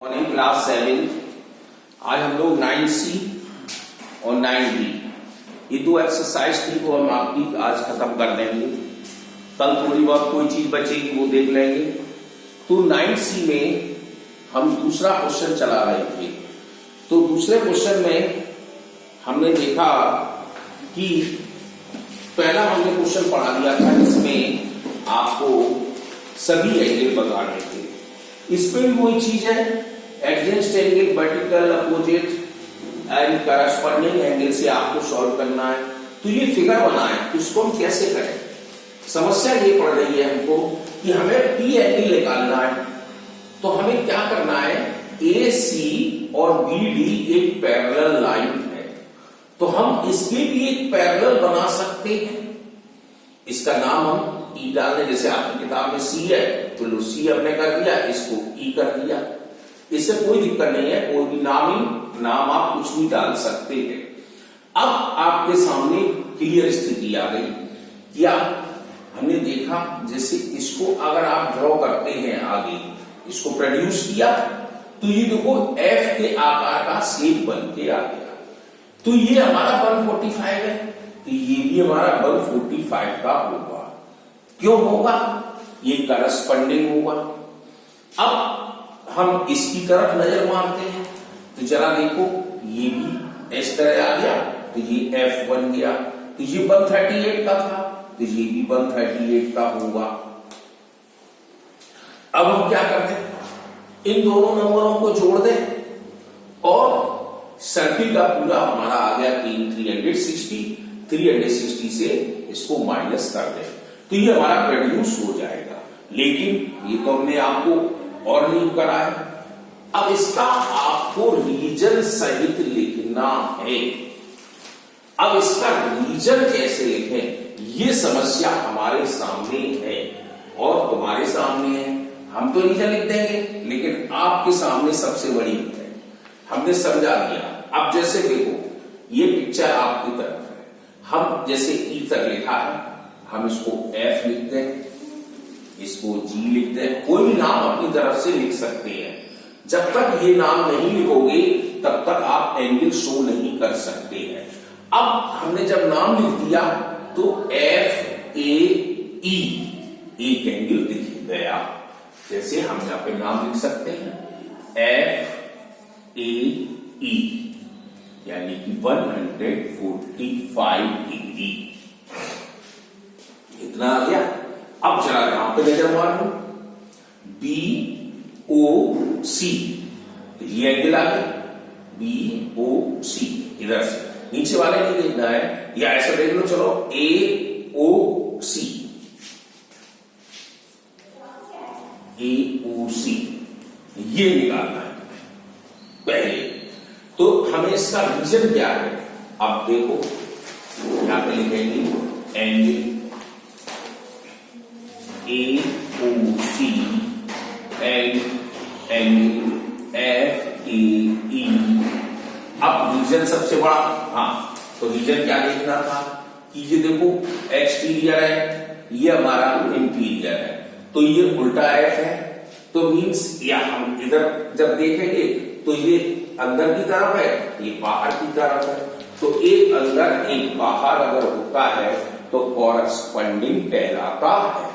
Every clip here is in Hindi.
Morning class 7। आज हम लोग 9C और 9D ये दो एक्सरसाइज थी वो हम आपकी आज खत्म कर देंगे। कल थोड़ी बहुत कोई चीज बचेगी वो देख लेंगे। तो 9C में हम दूसरा क्वेश्चन चला रहे थे। तो दूसरे क्वेश्चन में हमने देखा कि पहला हमने क्वेश्चन पढ़ा दिया था जिसमें आपको सभी एंगल बताने थे। इसमें भी वही चीज है, adjacent angle, vertical, opposite and corresponding angle से आपको सॉल्व करना है। तो ये फिगर बना है, तो इसको हम कैसे करें। समस्या ये पड़ रही है हमको कि हमें पी एंगल निकालना है। तो हमें क्या करना है, ए सी और बी डी एक पैरेलल लाइन है, तो हम इसके भी एक पैरेलल बना सकते हैं। इसका नाम हम ई डाल दें, जैसे आपकी किताब में सी है तो लो सी हमने कर दिया, इसको ई कर दिया। इससे कोई दिक्कत नहीं है, कोई भी नाम आप कुछ भी डाल सकते हैं। अब आपके सामने क्लियर स्थिति आ गई। क्या हमने देखा, जैसे इसको अगर आप ड्रॉ करते हैं आगे, इसको प्रोड्यूस किया तो ये देखो एफ के आकार का शेप बन के आ गया। तो ये हमारा 145 है, तो ये भी हमारा 145 का होगा। क्यों होगा, ये करस्पॉन्डिंग होगा। अब हम इसकी तरफ नजर मारते हैं तो जरा देखो, ये भी इस तरह आ गया, तो ये F बन गया। तो ये 138 का था, तो ये भी 138 का होगा। अब हम क्या करते हैं, इन दोनों नंबरों को जोड़ दें और सर्किल का पूरा हमारा आ गया 360 से इसको माइनस कर दें तो ये हमारा प्रोड्यूस हो जाएगा। लेकिन ये तो हमने आपको और नहीं करा है। अब इसका आपको रीजन सहित लिखना है। अब इसका रीजन कैसे लिखें, ये समस्या हमारे सामने है और तुम्हारे सामने है। हम तो रीजन लिख देंगे, लेकिन आपके सामने सबसे बड़ी है, हमने समझा दिया। अब जैसे देखो, ये पिक्चर आपकी तरफ है, हम जैसे ई तक लिखा है, हम इसको F लिख दें, इसको G लिख दें, कोई भी नाम अपनी तरफ से लिख सकते हैं। जब तक ये नाम नहीं लिखोगे तब तक आप एंगल शो नहीं कर सकते हैं। अब हमने जब नाम लिख दिया तो F A E एक एंगल दिख गया। जैसे हम यहाँ पे नाम लिख सकते हैं F A E यानी कि 145 डिग्री, इतना आ गया। अब चला यहां पे नजर मार लो, BOC, ये एंगल आ गया BOC। इधर से नीचे वाले नहीं देखना है, या ऐसा देख लो, चलो AOC, ये निकालना है पहले। तो हमें इसका रीजन क्या है, अब देखो यहां पे लिखेंगे angle AOC and angle FAE। अब रीजन सबसे बड़ा, हाँ, तो रीजन क्या देखना था कि ये देखो एक्सटीरियर है, ये हमारा इंटीरियर है, तो ये उल्टा F है, तो मीन्स या हम इधर जब देखेंगे तो ये अंदर की तरफ है, ये बाहर की तरफ है। तो एक अंदर एक बाहर अगर होता है तो कॉरस्पॉन्डिंग कहलाता है।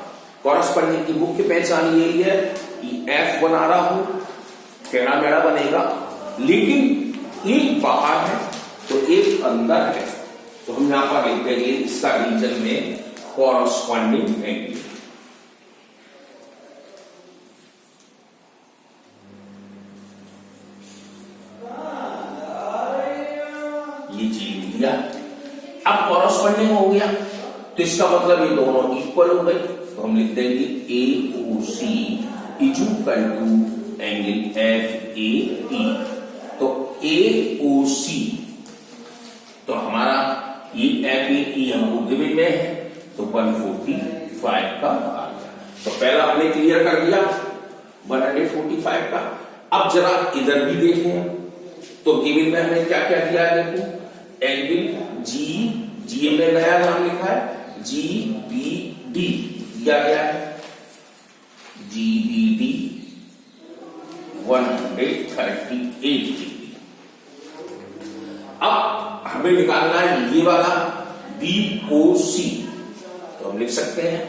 कॉरस्पॉन्डिंग की मुख्य पहचान यही है कि F बना रहा हूं, टेढ़ा मेढ़ा बनेगा, लेकिन एक बाहर है तो एक अंदर है। तो हम यहां पर लिख देंगे इसका रीजन में कॉरस्पॉन्डिंग एंगल। ये चीज दिया। अब कॉरस्पॉन्डिंग हो गया तो इसका मतलब ये दोनों इक्वल हो गए, तो हम लिख देंगे AOC equal to angle FAE। तो AOC, तो हमारा ये FAE हमको गिवन में है, तो 145 का आ गया। तो पहला हमने क्लियर कर दिया 145 का। अब जरा इधर भी देखें तो गिवन में हमें क्या क्या दिया है, देखो एंगल G हमने नया नाम लिखा है GBD दिया गया है, GBD 138 डिग्री। अब हमें निकालना है ये वाला BOC, तो हम लिख सकते हैं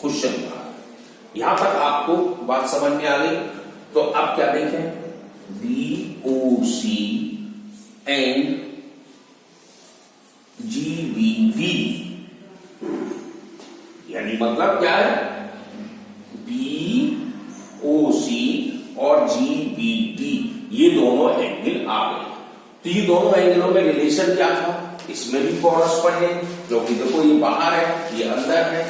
क्वेश्चन मार्क। यहां तक आपको बात समझ में आ गई। तो अब क्या देखें, BOC एंड GBD, यानी मतलब क्या है, BOC और GBD ये दोनों एंगल आ गए। तो ये दोनों एंगलों में रिलेशन क्या था, इसमें भी कॉरस्पॉन्डिंग, क्योंकि देखो ये बाहर है ये अंदर है,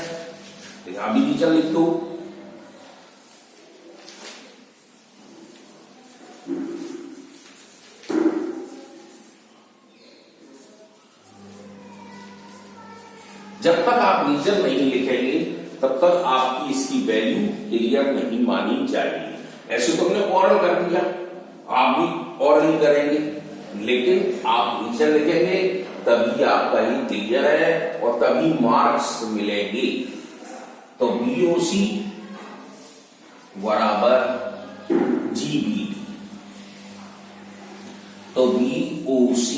तो यहां भी रीजन लिख दो। जब तक आप रीजन नहीं लिखेंगे तब तक आपकी इसकी वैल्यू क्लियर नहीं मानी जाएगी। ऐसे तो हमने ऑरल कर दिया, आप भी ऑरल ही करेंगे, लेकिन आप रीजन लिखेंगे तभी आपका ही क्लियर है और तभी मार्क्स मिलेंगे। तो BOC बराबर GBD, तो BOC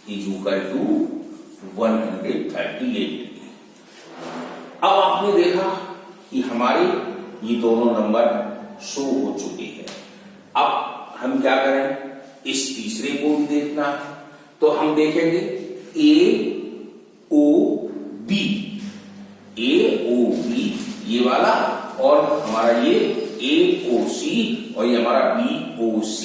is equal to 138 degree. अब आपने देखा कि हमारे ये दोनों नंबर शो हो चुके हैं। अब हम क्या करें, इस तीसरे को भी देखना है, तो हम देखेंगे AOB, ये वाला, और हमारा ये AOC और ये हमारा BOC,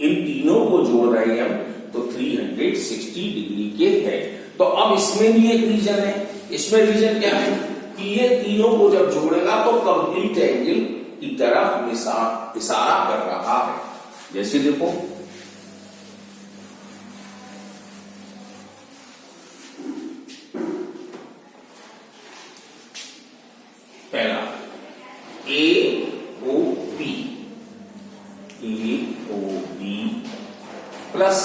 इन तीनों को जोड़ रहे हैं हम, तो 360 डिग्री के है। तो अब इसमें भी एक रीजन है। इसमें रीजन क्या है कि ये तीनों को जब जोड़ेगा तो कंप्लीट एंगल की तरफ इशारा कर रहा है। जैसे देखो, पहला AOB प्लस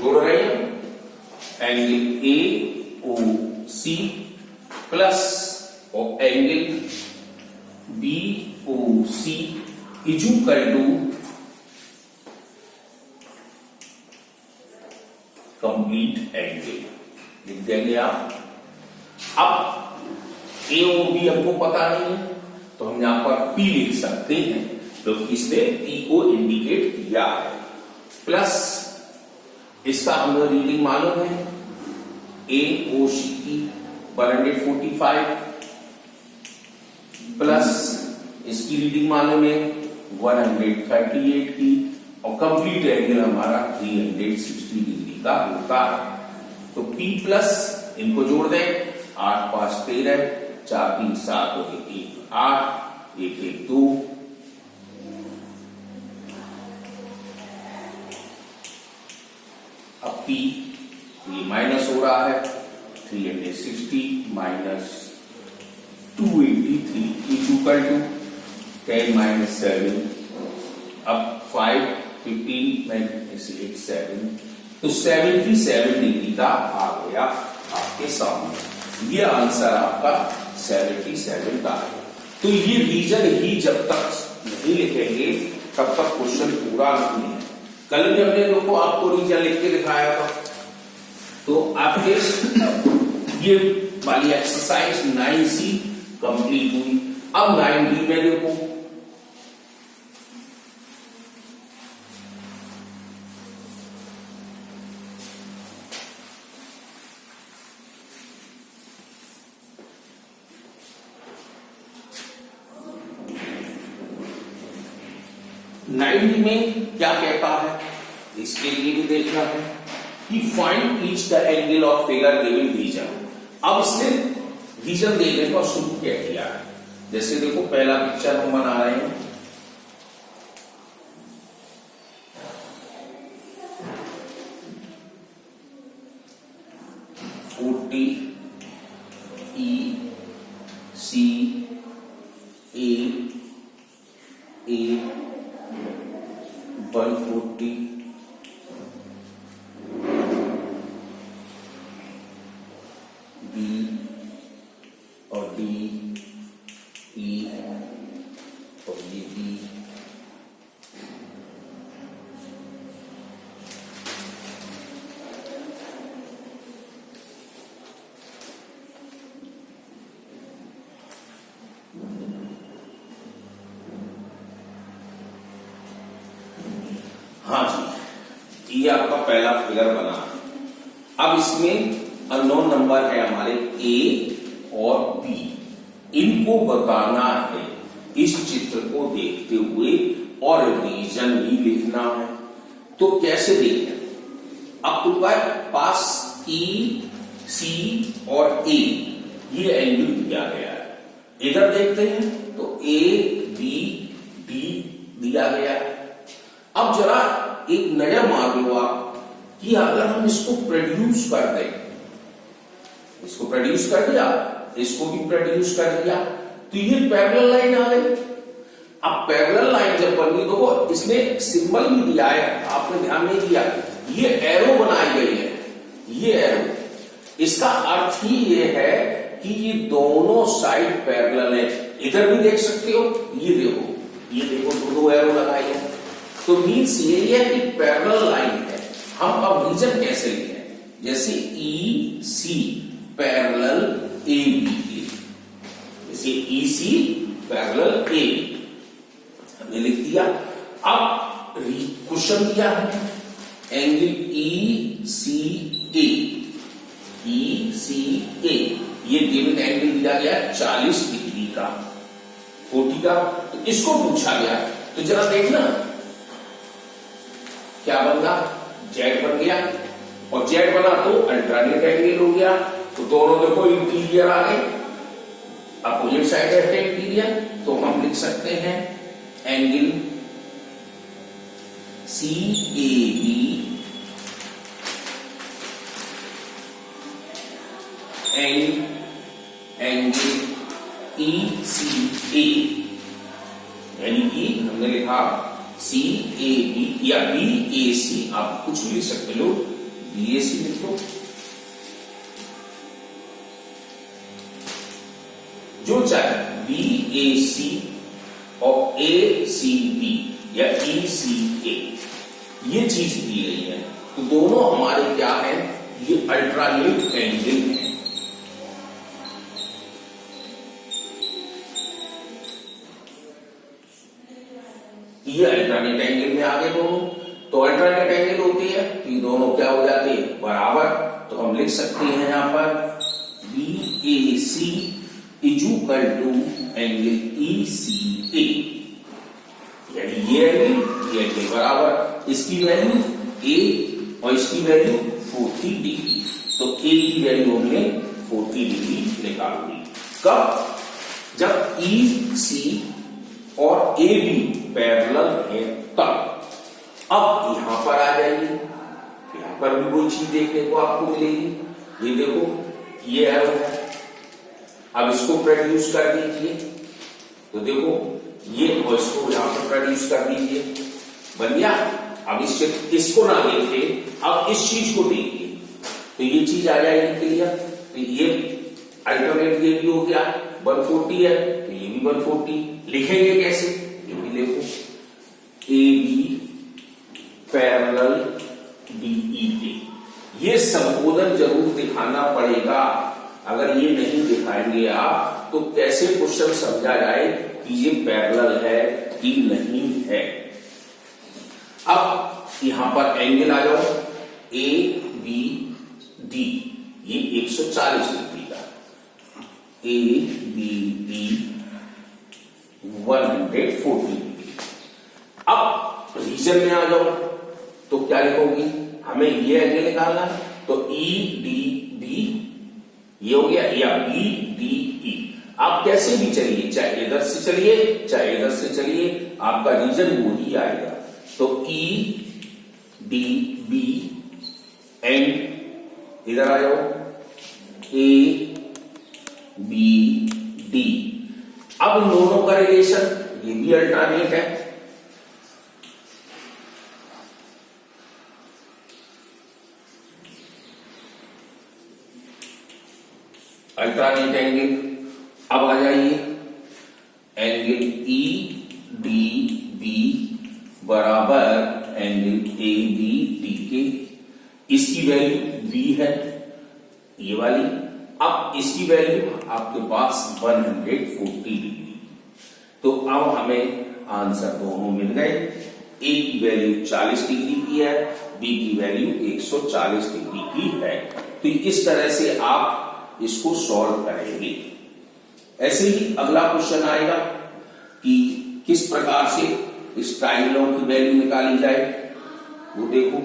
जोड़ रहे हैं एंगल AOC प्लस और angle BOC is equal to complete angle लिख देंगे आप। अब AOB हमको पता नहीं है तो हम यहां पर P लिख सकते हैं, क्योंकि इसने P को इंडिकेट किया है, प्लस इसका हमें रीडिंग मालूम है AOC की 145 प्लस इसकी रीडिंग मालूम है 138 की, और कंप्लीट एंगल हमारा 360 डिग्री का होता है। तो P प्लस इनको जोड़ दें, 8 5 13, 4 3 7 और 1 8, 1 1 2, अब P ये माइनस हो रहा है, 360 minus 283 is equal to 10 minus 7, अब 5 15 माइनस 8 7, तो 77 डिग्री का आ गया आपके सामने। ये आंसर आपका 77 का है। तो ये रीजन ही जब तक नहीं लिखेंगे तब तक क्वेश्चन पूरा नहीं है। कल भी हमने देखो आपको रीजन लिख के दिखाया था, तो आपके ये वाली एक्सरसाइज 9C कंप्लीट हुई। अब 9B में देखो, में क्या कहता है, इसके लिए भी देखना है कि find each the angle of figure giving reason. अब इसने रीजन देने का शुरू क्या किया है। जैसे देखो पहला पिक्चर हम बना रहे हैं, B और D E हाँ जी, ये आपका पहला फिगर बना। अब इसमें अननोन नंबर है हमारे ए और बी, इनको बताना है इस चित्र को देखते हुए और रीजन भी लिखना है। तो कैसे देखें? अब तुम्हारे पास ई, सी और ए ये एंगल दिया गया है। इधर देखते हैं तो ए, बी, डी दिया गया है। अब जरा एक नजर मार लो आप कि अगर हम इसको प्रोड्यूस कर दें, इसको प्रोड्यूस कर दिया, इसको भी प्रोड्यूस कर दिया, तो ये पैरेलल लाइन आ गई। अब पैरेलल लाइन जब बन गई तो इसने सिंबल भी दिया है, आपने ध्यान नहीं दिया, ये एरो बनाई गई है, ये एरो। इसका अर्थ ही ये है कि ये दोनों साइड पैरेलल है। इधर भी देख सकते हो, ये देखो दो एरो लगाई है। तो मीन्स ये है कि पैरेलल लाइन है। हम अब रीजन कैसे लिखें? जैसे ई सी पैरेलल ए बी, जैसे ई सी पैरेलल ए बी हमने लिख दिया। अब क्वेश्चन दिया है एंगल ई सी ए, ई सी ए, ये गिवन एंगल दिया गया 40 डिग्री का, 40 का। तो इसको पूछा गया, तो जरा देखना क्या बन गया, जेड बन गया। और जेड बना तो अल्टरनेट एंगल हो गया। तो दोनों देखो इंटीरियर आ गए, अपोजिट साइड है इंटीरियर, तो हम लिख सकते हैं angle C A B angle E C A, यानी कि हमने लिखा सी ए बी या बी ए सी, आप कुछ भी लिख सकते हो, बी ए सी लिख लो, जो चाहे, बी ए सी और ए सी बी या ई सी ए, ये चीज दी गई है। तो दोनों हमारे क्या है, ये अल्टरनेट एंगल है। ये अल्टरनेट एंगल में आ गए दोनों। तो अल्टरनेट एंगल होती है तो ये दोनों क्या हो जाते हैं, बराबर। तो हम लिख सकते हैं यहां पर B A C is equal to angle E C A, यानी ये एंगल बराबर, इसकी वैल्यू ए और इसकी वैल्यू 40 डिग्री। तो ए की वैल्यू हमने 40 डिग्री निकाल दी। कब? जब ई सी और ए बी पैरेलल है तब। अब यहां पर आ जाइए, यहां पर भी कोई चीज देखने को आपको मिलेगी। ये देखो ये एरो है, अब इसको प्रोड्यूस कर दीजिए, तो देखो ये और इसको यहां पर प्रोड्यूस कर दीजिए, बन गया। अब इसको ना देखे, अब इस चीज को देखिए, तो ये चीज आ जाएगी क्लियर। तो ये अल्टरनेट ये भी हो गया 140 है, तो ये भी 140। लिखेंगे कैसे, ये भी देखो ए बी पैरेलल डीई ए, ये संबोधन जरूर दिखाना पड़ेगा। अगर ये नहीं दिखाएंगे आप तो कैसे क्वेश्चन समझा जाए कि ये पैरेलल है कि नहीं है। अब यहां पर एंगल आ जाओ, ए बी डी, ये 140 डिग्री का, ए बी डी 140 डिग्री। अब रीजन में आ जाओ, तो क्या लिखोगी, हमें ये एंगल निकालना है, तो ई डी बी ये हो गया, या बी डी ई। आप कैसे भी चलिए, चाहे इधर से चलिए चाहे इधर से चलिए, आपका रीजन वो ही आएगा। तो ई डी बी एंड इधर आ जाओ ए बी डी। अब इन दोनों का रिलेशन, ये भी अल्टरनेट है, अल्टरनेट एंगल। अब आ जाइए एंगल ई डी बी बराबर एंगल ए बी डी के, इसकी वैल्यू बी है ये वाली। अब इसकी वैल्यू आपके पास 140 डिग्री। तो अब हमें आंसर दोनों मिल गए। ए की वैल्यू 40 डिग्री की है, बी की वैल्यू 140 डिग्री की है। तो इस तरह से आप इसको सॉल्व करेंगे। ऐसे ही अगला क्वेश्चन आएगा कि किस प्रकार से इस ट्रायंगलों की वैल्यू निकाली जाए, वो देखो।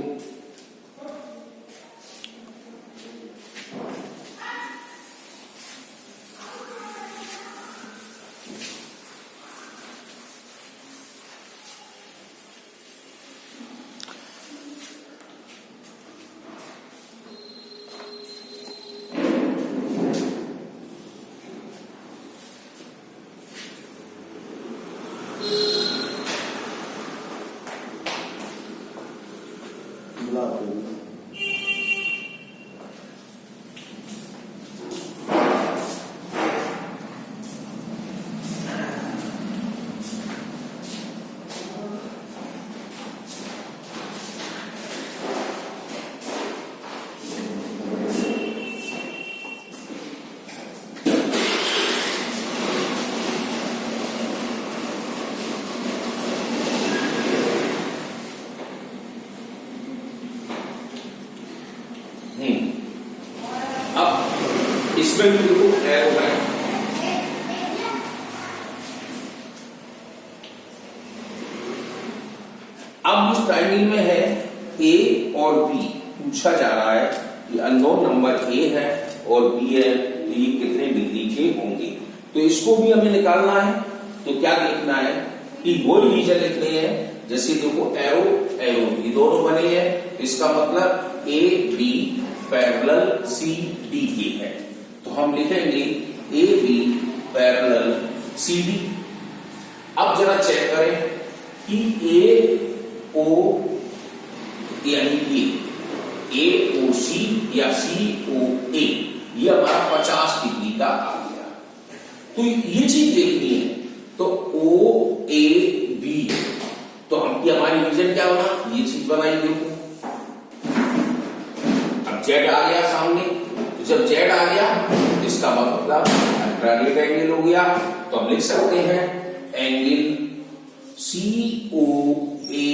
अब इसमें भी देखो एरो है, अब उस ट्रायंगल में है ए और बी, पूछा जा रहा है कि अननोन नंबर ए है और बी है, तो ये कितने डिग्री के होंगे। तो इसको भी हमें निकालना है। तो क्या देखना है कि वो रीजन लिखने हैं, जैसे देखो एरो एरो ये दोनों बने हैं, इसका मतलब A B parallel C D के है। तो हम लिखेंगे A B parallel C D. अब जरा चेक करें कि ए ओ यानी ए ओ सी या सी ओ ए, ये हमारा 50 डिग्री का आ गया। तो ये चीज देखनी है। तो ओ ए बी, तो हमारी रीजन क्या बना, ये चीज बनाई देखो। अब जेड आ गया सामने, तो जब जेड आ गया इसका मतलब अल्टरनेट एंगल हो गया। तो हम लिख सकते हैं angle C O A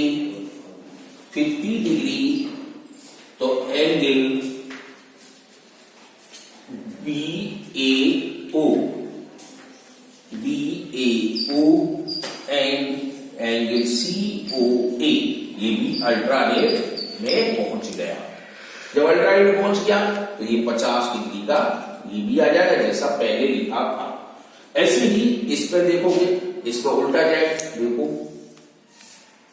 50 degree, तो angle B A O and angle C O A, ये भी अल्टरनेट में पहुंच गया। जब अल्टरनेट में पहुंच गया तो ये 50 डिग्री का ये भी आ जाएगा जैसा पहले लिखा था। ऐसे ही इस पर देखोगे, इस पर उल्टा जेड देखो,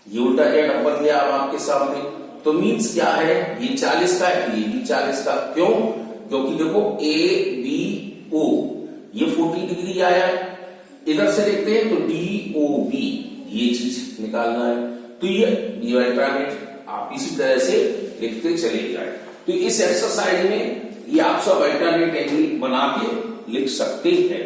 ये उल्टा जेड अपन गया अब आपके सामने। तो मीन्स क्या है, ये 40 का है, ये भी 40 का। क्यों? क्योंकि देखो ए बी ओ ये 40 डिग्री आया है। इधर से देखते हैं तो डी ओ बी, ये चीज निकालना है। तो ये अल्टरनेट आप इसी तरह से लिखते चले जाए। तो इस एक्सरसाइज में ये आप सब अल्टरनेट एंगल बना के लिख सकते हैं।